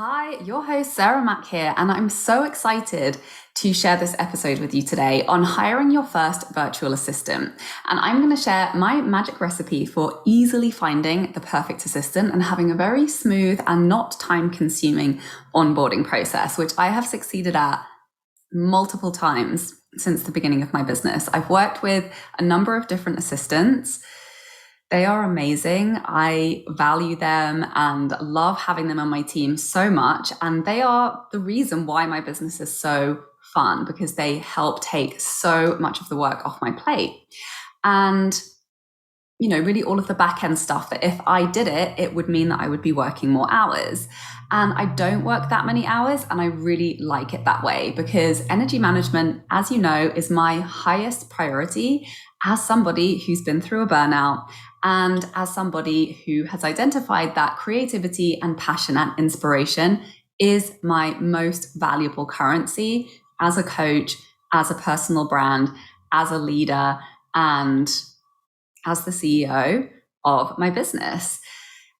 Hi, your host Sarah Mack here, and I'm so excited to share this episode with you today on hiring your first virtual assistant. And I'm going to share my magic recipe for easily finding the perfect assistant and having a very smooth and not time-consuming onboarding process, which I have succeeded at multiple times since the beginning of my business. I've worked with a number of different assistants. They are amazing. I value them and love having them on my team so much. And they are the reason why my business is so fun, because they help take so much of the work off my plate. And, really all of the back end stuff that if I did it, it would mean that I would be working more hours. And I don't work that many hours, and I really like it that way because energy management, as you know, is my highest priority as somebody who's been through a burnout and as somebody who has identified that creativity and passion and inspiration is my most valuable currency as a coach, as a personal brand, as a leader, and as the CEO of my business.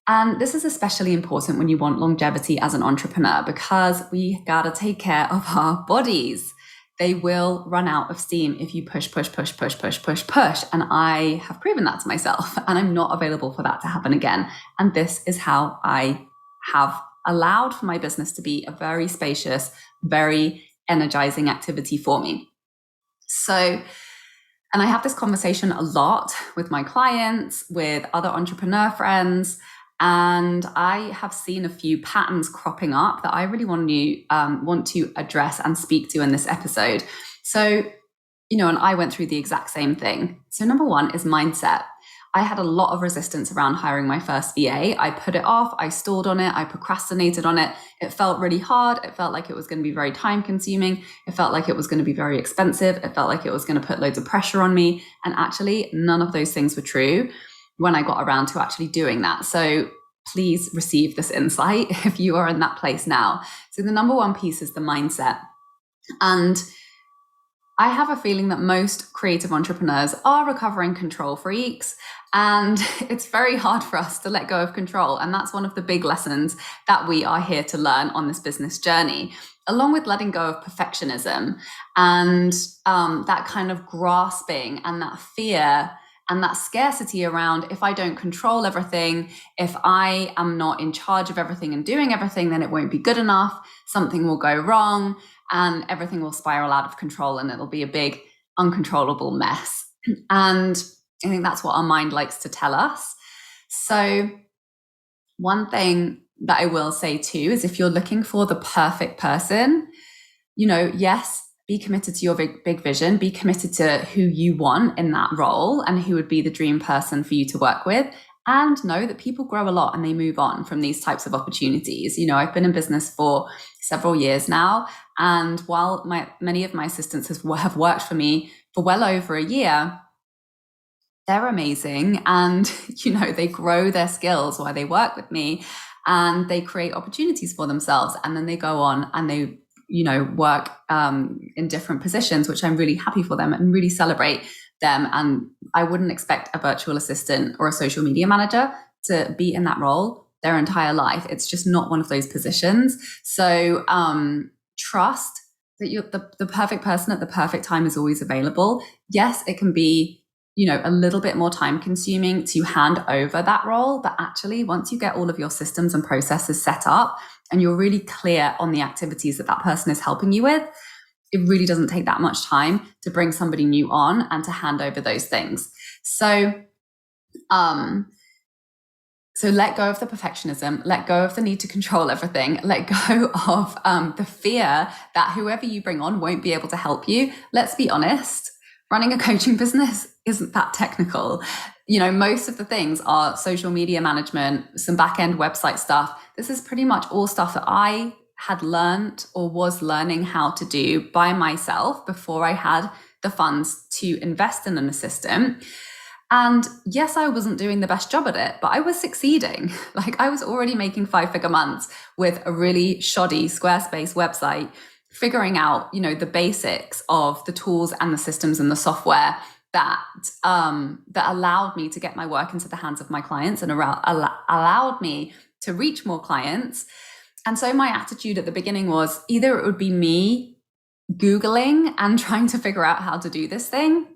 And this is especially important when you want longevity as an entrepreneur, because we gotta take care of our bodies. They will run out of steam if you push. And I have proven that to myself, and I'm not available for that to happen again. And this is how I have allowed for my business to be a very spacious, very energizing activity for me. And I have this conversation a lot with my clients, with other entrepreneur friends, and I have seen a few patterns cropping up that I really want to address and speak to in this episode. So, and I went through the exact same thing. So number one is mindset. I had a lot of resistance around hiring my first VA. I put it off, I stalled on it, I procrastinated on it. It felt really hard. It felt like it was going to be very time consuming. It felt like it was going to be very expensive. It felt like it was going to put loads of pressure on me. And actually, none of those things were true when I got around to actually doing that. So please receive this insight if you are in that place now. So the number one piece is the mindset. And I have a feeling that most creative entrepreneurs are recovering control freaks, and it's very hard for us to let go of control. And that's one of the big lessons that we are here to learn on this business journey, along with letting go of perfectionism and that kind of grasping and that fear and that scarcity around, if I don't control everything, if I am not in charge of everything and doing everything, then it won't be good enough. Something will go wrong and everything will spiral out of control and it'll be a big uncontrollable mess. And I think that's what our mind likes to tell us. So one thing that I will say too is, if you're looking for the perfect person, yes, be committed to your big vision, be committed to who you want in that role and who would be the dream person for you to work with. And know that people grow a lot and they move on from these types of opportunities. I've been in business for several years now. And while many of my assistants have worked for me for well over a year, they're amazing. And, they grow their skills while they work with me and they create opportunities for themselves. And then they go on and they work in different positions, which I'm really happy for them and really celebrate them. And I wouldn't expect a virtual assistant or a social media manager to be in that role their entire life. It's just not one of those positions. So trust that the perfect person at the perfect time is always available. Yes, it can be a little bit more time consuming to hand over that role. But actually, once you get all of your systems and processes set up and you're really clear on the activities that person is helping you with, it really doesn't take that much time to bring somebody new on and to hand over those things. So let go of the perfectionism, let go of the need to control everything, let go of the fear that whoever you bring on won't be able to help you. Let's be honest. Running a coaching business isn't that technical. Most of the things are social media management, some back-end website stuff. This is pretty much all stuff that I had learned or was learning how to do by myself before I had the funds to invest in an assistant. And yes, I wasn't doing the best job at it, but I was succeeding. Like, I was already making 5-figure months with a really shoddy Squarespace website, figuring out, the basics of the tools and the systems and the software that allowed me to get my work into the hands of my clients and allowed me to reach more clients And so my attitude at the beginning was either it would be me Googling and trying to figure out how to do this thing,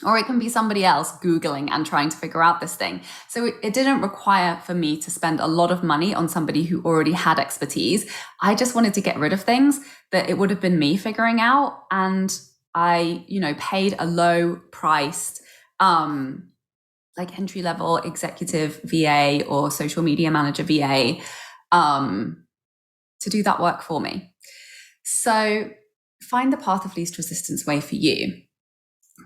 or it can be somebody else Googling and trying to figure out this thing. So it didn't require for me to spend a lot of money on somebody who already had expertise. I just wanted to get rid of things that it would have been me figuring out. And I, paid a low priced, like entry level executive VA or social media manager VA, to do that work for me. So find the path of least resistance way for you.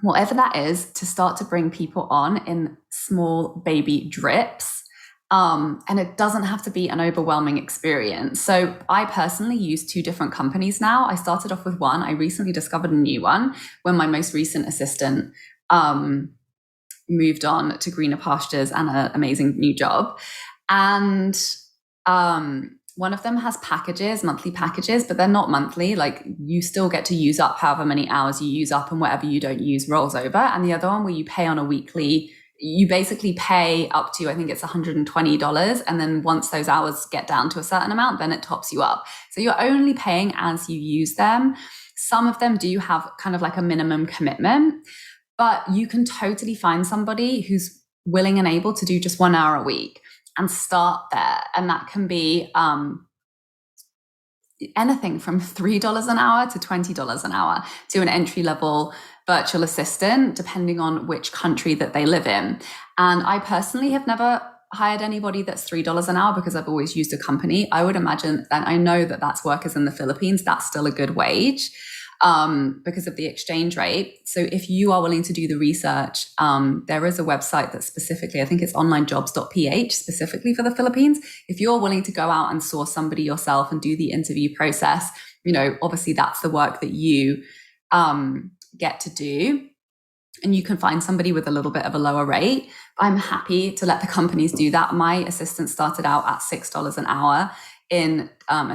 Whatever that is, to start to bring people on in small baby drips. And it doesn't have to be an overwhelming experience. So I personally use 2 different companies now. I started off with one. I recently discovered a new one when my most recent assistant moved on to greener pastures and an amazing new job. And one of them has packages, monthly packages, but they're not monthly. Like, you still get to use up however many hours you use up, and whatever you don't use rolls over. And the other one where you pay on a weekly, you basically pay up to, I think it's $120. And then once those hours get down to a certain amount, then it tops you up. So you're only paying as you use them. Some of them do have kind of like a minimum commitment, but you can totally find somebody who's willing and able to do just 1 hour a week and start there. And that can be anything from $3 an hour to $20 an hour to an entry level virtual assistant, depending on which country that they live in. And I personally have never hired anybody that's $3 an hour because I've always used a company. I would imagine that, I know that that's workers in the Philippines. That's still a good wage because of the exchange rate. So if you are willing to do the research, there is a website that specifically, I think it's onlinejobs.ph, specifically for the Philippines. If you're willing to go out and source somebody yourself and do the interview process, obviously that's the work that you get to do. And you can find somebody with a little bit of a lower rate. I'm happy to let the companies do that. My assistant started out at $6 an hour and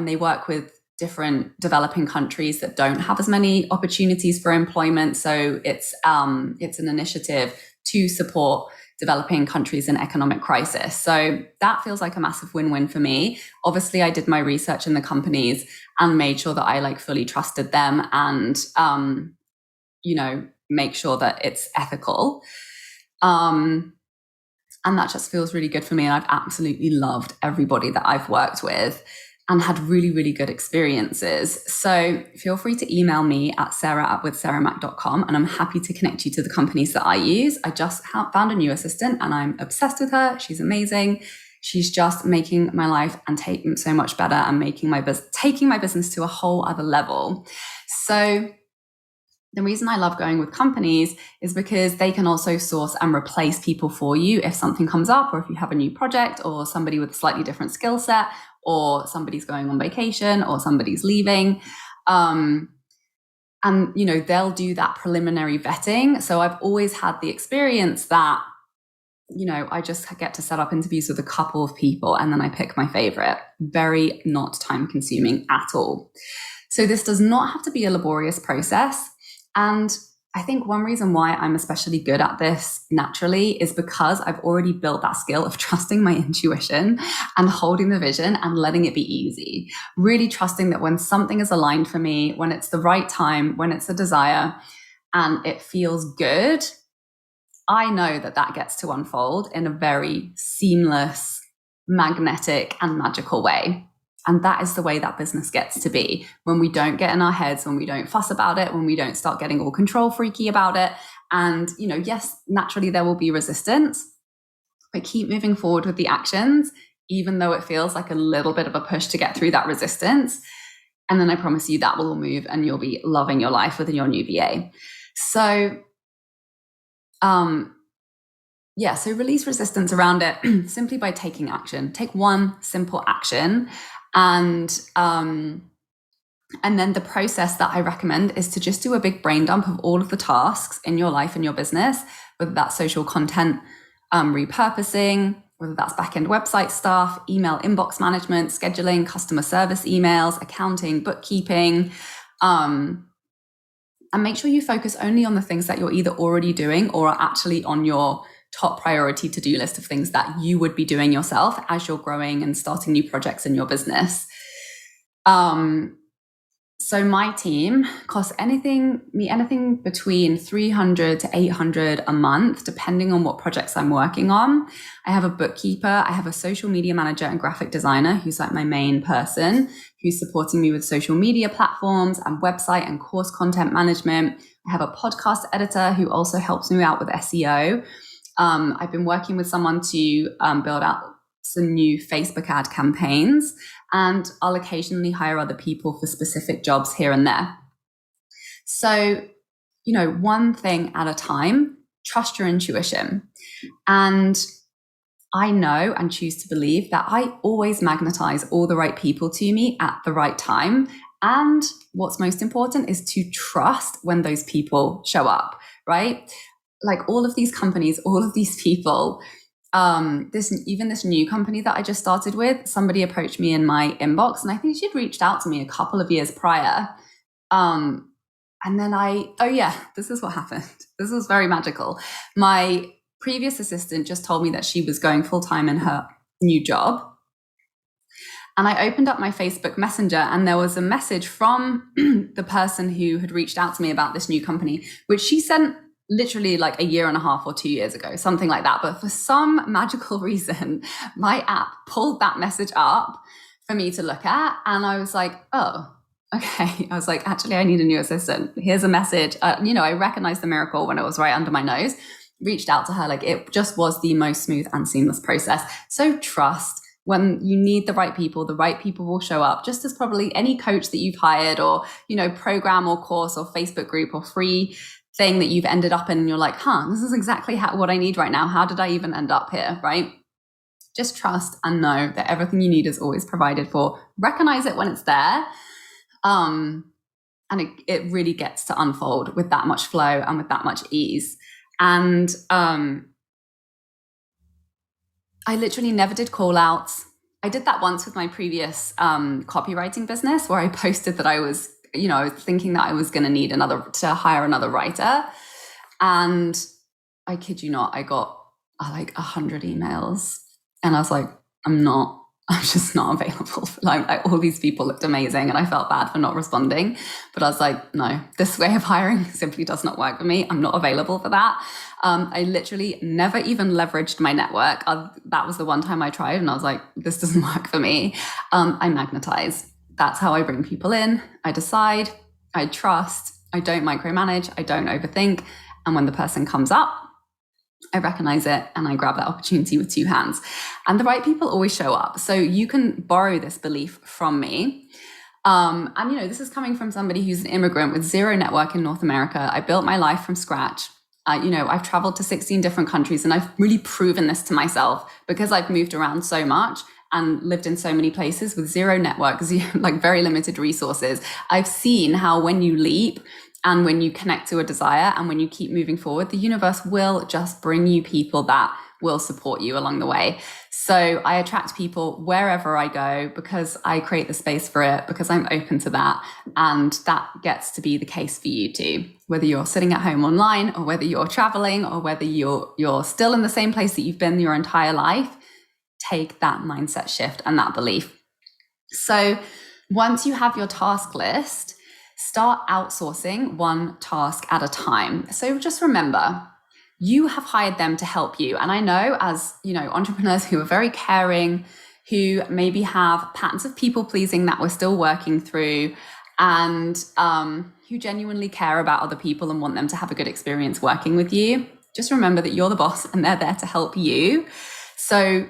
they work with different developing countries that don't have as many opportunities for employment. So it's an initiative to support developing countries in economic crisis. So that feels like a massive win-win for me. Obviously, I did my research in the companies and made sure that I fully trusted them and, make sure that it's ethical. And that just feels really good for me. And I've absolutely loved everybody that I've worked with and had really, really good experiences. So feel free to email me at sarah@withsarahmac.com, and I'm happy to connect you to the companies that I use. I just found a new assistant and I'm obsessed with her. She's amazing. She's just making my life and taking so much better and taking my business to a whole other level. So the reason I love going with companies is because they can also source and replace people for you if something comes up, or if you have a new project, or somebody with a slightly different skill set, or somebody's going on vacation, or somebody's leaving. And, they'll do that preliminary vetting. So I've always had the experience that, I just get to set up interviews with a couple of people and then I pick my favorite. Very not time consuming at all. So this does not have to be a laborious process. And I think one reason why I'm especially good at this naturally is because I've already built that skill of trusting my intuition and holding the vision and letting it be easy. Really trusting that when something is aligned for me, when it's the right time, when it's a desire and it feels good, I know that that gets to unfold in a very seamless, magnetic and magical way. And that is the way that business gets to be. When we don't get in our heads, when we don't fuss about it, when we don't start getting all control freaky about it. And, yes, naturally there will be resistance, but keep moving forward with the actions, even though it feels like a little bit of a push to get through that resistance. And then I promise you that will all move and you'll be loving your life with your new VA. So, so release resistance around it simply by taking action. Take one simple action. And then the process that I recommend is to just do a big brain dump of all of the tasks in your life and your business, whether that's social content repurposing, whether that's back-end website stuff, email inbox management, scheduling, customer service emails, accounting, bookkeeping, and make sure you focus only on the things that you're either already doing or are actually on your top priority to-do list of things that you would be doing yourself as you're growing and starting new projects in your business. So my team costs anything between 300 to 800 a month, depending on what projects I'm working on. I have a bookkeeper, I have a social media manager and graphic designer who's like my main person, who's supporting me with social media platforms and website and course content management. I have a podcast editor who also helps me out with SEO. I've been working with someone to build out some new Facebook ad campaigns, and I'll occasionally hire other people for specific jobs here and there. So, one thing at a time, trust your intuition. And I know and choose to believe that I always magnetize all the right people to me at the right time. And what's most important is to trust when those people show up, right? Like all of these companies, all of these people, this new company that I just started with, somebody approached me in my inbox, and I think she'd reached out to me a couple of years prior. And then this is what happened. This was very magical. My previous assistant just told me that she was going full-time in her new job. And I opened up my Facebook Messenger, and there was a message from the person who had reached out to me about this new company, which she sent literally like a year and a half or 2 years ago, something like that. But for some magical reason, my app pulled that message up for me to look at. And I was like, oh, okay. I was like, actually, I need a new assistant. Here's a message. I recognized the miracle when it was right under my nose, reached out to her. Like, it just was the most smooth and seamless process. So trust. When you need the right people will show up, just as probably any coach that you've hired or, program or course or Facebook group or free thing that you've ended up in, and you're like, this is exactly what I need right now. How did I even end up here, right? Just trust and know that everything you need is always provided for. Recognize it when it's there. And it really gets to unfold with that much flow and with that much ease. And I literally never did call outs. I did that once with my previous copywriting business, where I posted that I was thinking that I was going to need to hire another writer. And I kid you not, I got like 100 emails, and I was like, I'm just not available. Like all these people looked amazing, and I felt bad for not responding. But I was like, no, this way of hiring simply does not work for me. I'm not available for that. I literally never even leveraged my network. That was the one time I tried, and I was like, this doesn't work for me. I magnetize. That's how I bring people in. I decide, I trust, I don't micromanage, I don't overthink. And when the person comes up, I recognize it and I grab that opportunity with two hands. And the right people always show up. So you can borrow this belief from me. And this is coming from somebody who's an immigrant with zero network in North America. I built my life from scratch. I've traveled to 16 different countries, and I've really proven this to myself because I've moved around so much and lived in so many places with zero network, like very limited resources. I've seen how when you leap and when you connect to a desire and when you keep moving forward, the universe will just bring you people that will support you along the way. So I attract people wherever I go because I create the space for it, because I'm open to that. And that gets to be the case for you too. Whether you're sitting at home online, or whether you're traveling, or whether you're still in the same place that you've been your entire life, take that mindset shift and that belief. So once you have your task list, start outsourcing one task at a time. So just remember, you have hired them to help you. And I know, as entrepreneurs who are very caring, who maybe have patterns of people pleasing that we're still working through, and who genuinely care about other people and want them to have a good experience working with you, just remember that you're the boss and they're there to help you. So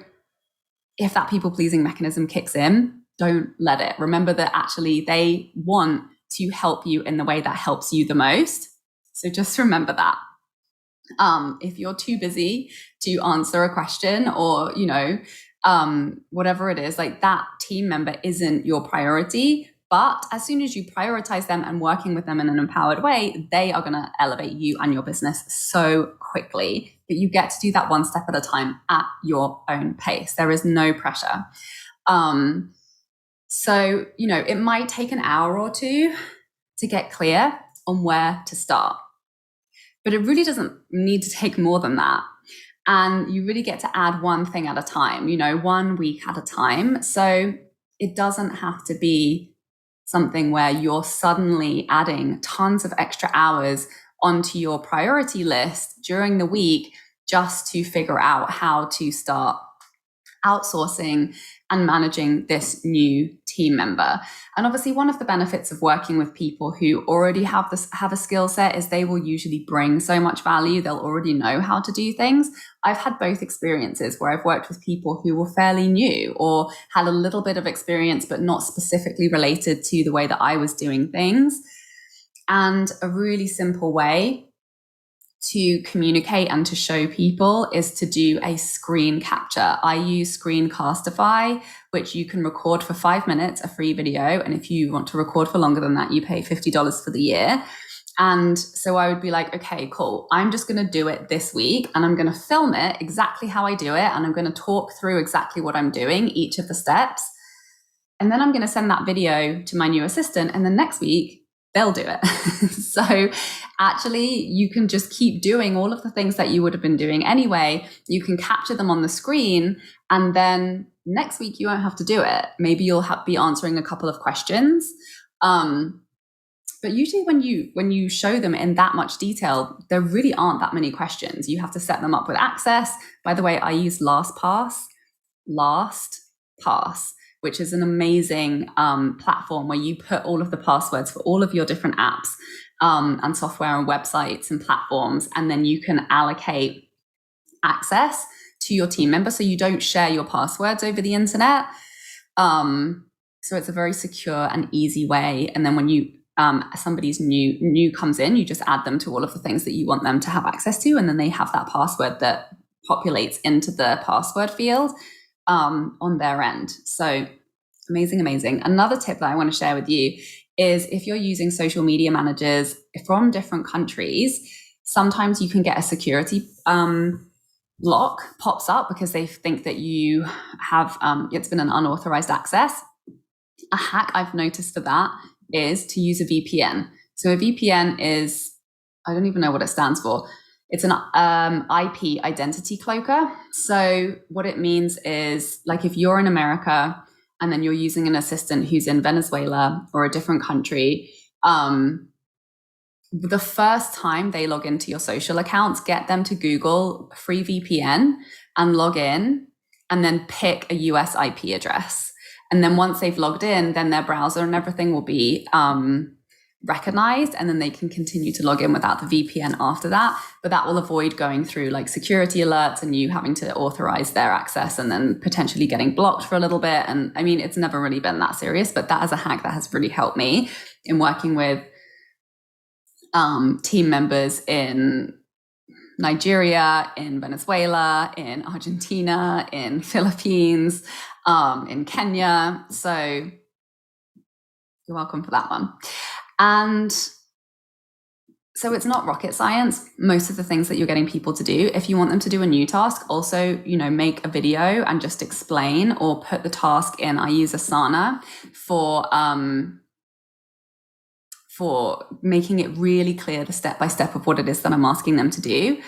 if that people-pleasing mechanism kicks in, don't let it. Remember that actually they want to help you in the way that helps you the most. So just remember that. If you're too busy to answer a question, or, whatever it is, like that team member isn't your priority. But as soon as you prioritize them and working with them in an empowered way, they are going to elevate you and your business so quickly that you get to do that one step at a time at your own pace. There is no pressure. So, it might take an hour or two to get clear on where to start, but it really doesn't need to take more than that. And you really get to add one thing at a time, 1 week at a time. So it doesn't have to be something where you're suddenly adding tons of extra hours onto your priority list during the week just to figure out how to start outsourcing and managing this new team member. And obviously, one of the benefits of working with people who already have a skill set is they will usually bring so much value. They'll already know how to do things. I've had both experiences where I've worked with people who were fairly new or had a little bit of experience, but not specifically related to the way that I was doing things. And a really simple way to communicate and to show people is to do a screen capture. I use Screencastify, which you can record for 5 minutes, a free video. And if you want to record for longer than that, you pay $50 for the year. And so I would be like, okay, cool. I'm just going to do it this week and I'm going to film it exactly how I do it. And I'm going to talk through exactly what I'm doing, each of the steps. And then I'm going to send that video to my new assistant. And then next week, they'll do it. So actually, you can just keep doing all of the things that you would have been doing anyway. You can capture them on the screen, and then next week you won't have to do it. Maybe you'll be answering a couple of questions. But usually when you show them in that much detail, there really aren't that many questions. You have to set them up with access. By the way, I use LastPass, which is an amazing platform where you put all of the passwords for all of your different apps and software and websites and platforms, and then you can allocate access to your team member so you don't share your passwords over the internet. So it's a very secure and easy way. And then when you somebody's new comes in, you just add them to all of the things that you want them to have access to, and then they have that password that populates into the password field on their end. So amazing. Another tip that I want to share with you is if you're using social media managers from different countries, sometimes you can get a security block pops up because they think that you have it's been an unauthorized access. A hack I've noticed for that is to use a VPN. So a VPN is, I don't even know what it stands for. It's an IP identity cloaker. So what it means is, like, if you're in America and then you're using an assistant who's in Venezuela or a different country, the first time they log into your social accounts, get them to Google free VPN and log in, and then pick a US IP address. And then once they've logged in, then their browser and everything will be recognized, and then they can continue to log in without the VPN after that. But that will avoid going through like security alerts and you having to authorize their access and then potentially getting blocked for a little bit. And I mean, it's never really been that serious, but that is a hack that has really helped me in working with team members in Nigeria, in Venezuela, in Argentina, in Philippines, in Kenya. So you're welcome for that one. And so it's not rocket science, most of the things that you're getting people to do. If you want them to do a new task, also, make a video and just explain or put the task in. I use Asana for making it really clear the step-by-step of what it is that I'm asking them to do.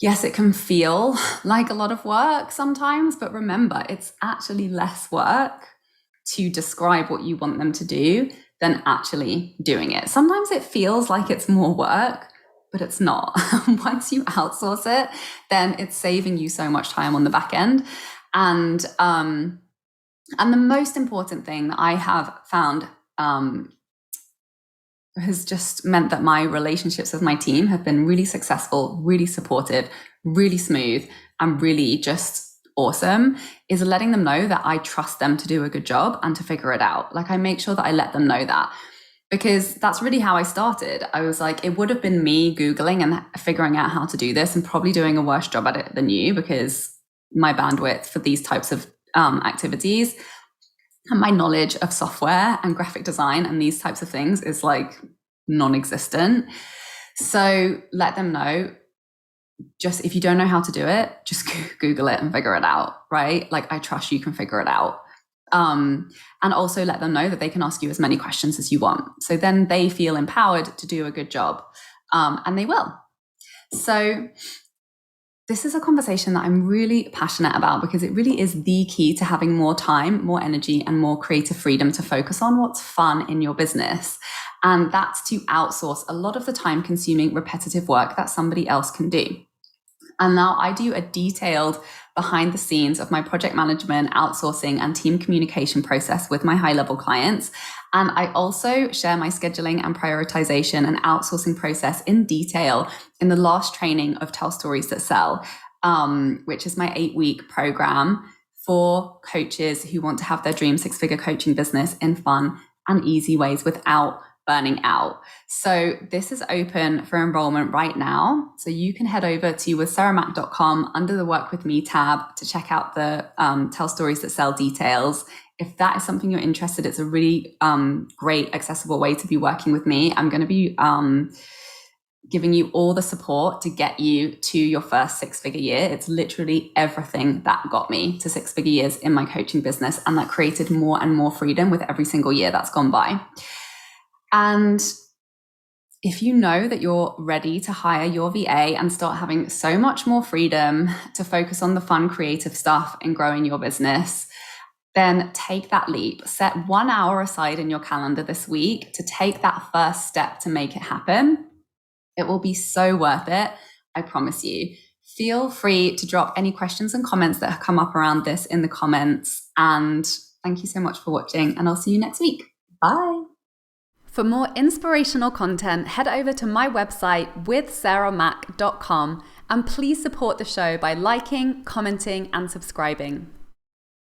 Yes, it can feel like a lot of work sometimes, but remember, it's actually less work to describe what you want them to do than actually doing it. Sometimes it feels like it's more work, but it's not. Once you outsource it, then it's saving you so much time on the back end. And the most important thing that I have found has just meant that my relationships with my team have been really successful, really supportive, really smooth, and really just awesome, is letting them know that I trust them to do a good job and to figure it out. Like, I make sure that I let them know that, because that's really how I started. I was like, it would have been me Googling and figuring out how to do this and probably doing a worse job at it than you, because my bandwidth for these types of activities and my knowledge of software and graphic design and these types of things is like non-existent. So let them know, just if you don't know how to do it, just Google it and figure it out, right? Like, I trust you can figure it out. And also let them know that they can ask you as many questions as you want. So then they feel empowered to do a good job, and they will. So This is a conversation that I'm really passionate about because it really is the key to having more time, more energy, and more creative freedom to focus on what's fun in your business. And that's to outsource a lot of the time consuming repetitive work that somebody else can do. And now I do a detailed behind the scenes of my project management, outsourcing, and team communication process with my high level clients. And I also share my scheduling and prioritization and outsourcing process in detail in the last training of Tell Stories That Sell, which is my 8-week program for coaches who want to have their dream 6-figure coaching business in fun and easy ways without burning out. So this is open for enrollment right now. So you can head over to withsarahmac.com under the Work With Me tab to check out the Tell Stories That Sell details. If that is something you're interested, it's a really great, accessible way to be working with me. I'm going to be giving you all the support to get you to your first 6-figure year. It's literally everything that got me to 6-figure years in my coaching business, and that created more and more freedom with every single year that's gone by. And if you know that you're ready to hire your VA and start having so much more freedom to focus on the fun, creative stuff and growing your business, then take that leap. Set 1 hour aside in your calendar this week to take that first step to make it happen. It will be so worth it. I promise you. Feel free to drop any questions and comments that have come up around this in the comments. And thank you so much for watching, and I'll see you next week. Bye. For more inspirational content, head over to my website withsarahmac.com, and please support the show by liking, commenting, and subscribing.